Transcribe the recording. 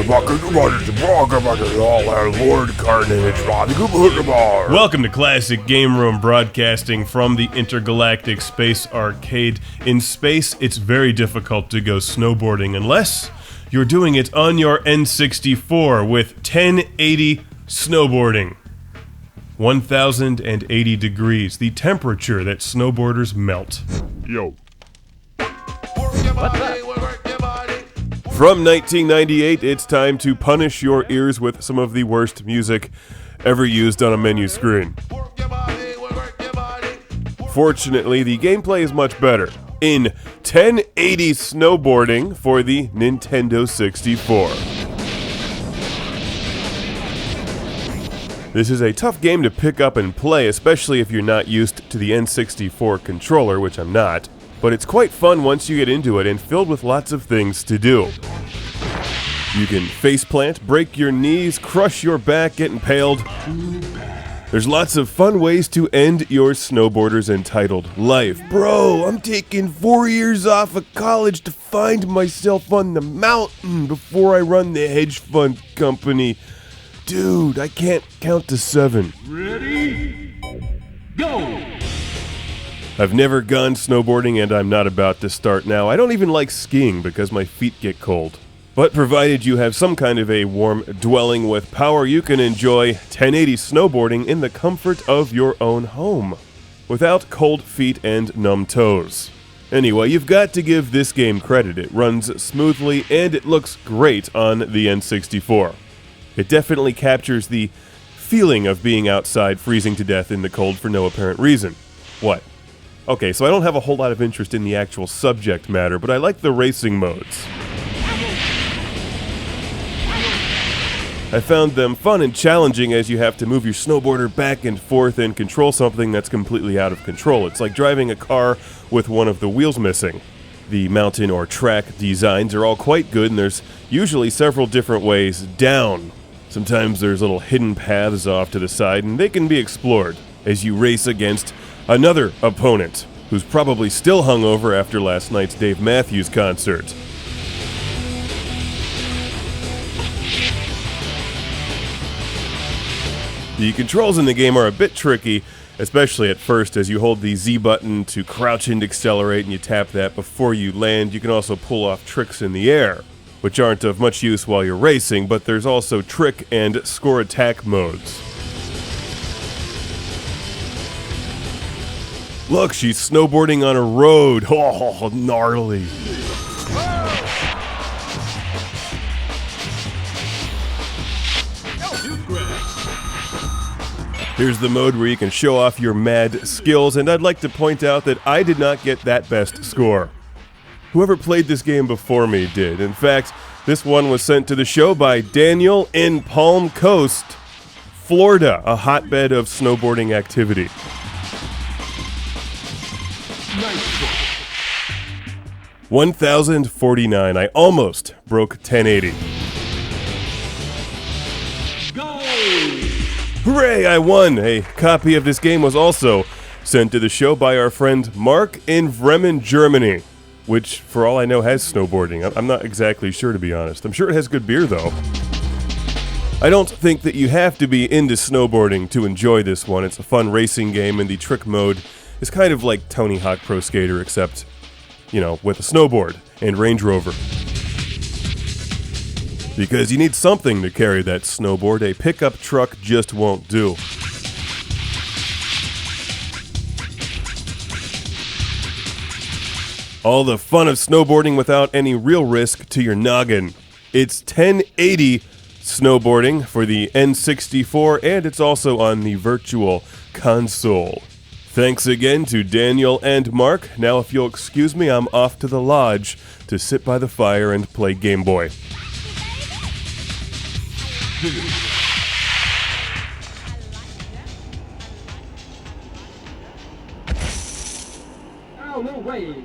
Welcome to Classic Game Room, broadcasting from the Intergalactic Space Arcade. In space, it's very difficult to go snowboarding unless you're doing it on your N64 with 1080 snowboarding. 1080 degrees, the temperature that snowboarders melt. Yo. From 1998, it's time to punish your ears with some of the worst music ever used on a menu screen. Fortunately, the gameplay is much better in 1080 snowboarding for the Nintendo 64. This is a tough game to pick up and play, especially if you're not used to the N64 controller, which I'm not. But it's quite fun once you get into it and filled with lots of things to do. You can faceplant, break your knees, crush your back, get impaled. There's lots of fun ways to end your snowboarder's entitled life. Bro, I'm taking 4 years off of college to find myself on the mountain before I run the hedge fund company. Dude, I can't count to 7. Ready? Go! I've never gone snowboarding and I'm not about to start now. I don't even like skiing because my feet get cold. But provided you have some kind of a warm dwelling with power, you can enjoy 1080 snowboarding in the comfort of your own home, without cold feet and numb toes. Anyway, you've got to give this game credit. It runs smoothly and it looks great on the N64. It definitely captures the feeling of being outside freezing to death in the cold for no apparent reason. What? Okay, so I don't have a whole lot of interest in the actual subject matter, but I like the racing modes. I found them fun and challenging as you have to move your snowboarder back and forth and control something that's completely out of control. It's like driving a car with one of the wheels missing. The mountain or track designs are all quite good, and there's usually several different ways down. Sometimes there's little hidden paths off to the side, and they can be explored as you race against another opponent who's probably still hungover after last night's Dave Matthews concert. The controls in the game are a bit tricky, especially at first as you hold the Z button to crouch and accelerate and you tap that before you land. You can also pull off tricks in the air, which aren't of much use while you're racing, but there's also trick and score attack modes. Look, she's snowboarding on a road. Oh, gnarly. Here's the mode where you can show off your mad skills, and I'd like to point out that I did not get that best score. Whoever played this game before me did. In fact, this one was sent to the show by Daniel in Palm Coast, Florida, a hotbed of snowboarding activity. 1049. I almost broke 1080. Go! Hooray, I won! A copy of this game was also sent to the show by our friend Mark in Bremen, Germany, which, for all I know, has snowboarding. I'm not exactly sure, to be honest. I'm sure it has good beer, though. I don't think that you have to be into snowboarding to enjoy this one. It's a fun racing game, and the trick mode is kind of like Tony Hawk Pro Skater, except, you know, with a snowboard and Range Rover. Because you need something to carry that snowboard. A pickup truck just won't do. All the fun of snowboarding without any real risk to your noggin. It's 1080 snowboarding for the N64, and it's also on the Virtual Console. Thanks again to Daniel and Mark. Now, if you'll excuse me, I'm off to the lodge to sit by the fire and play Game Boy. Oh, no way!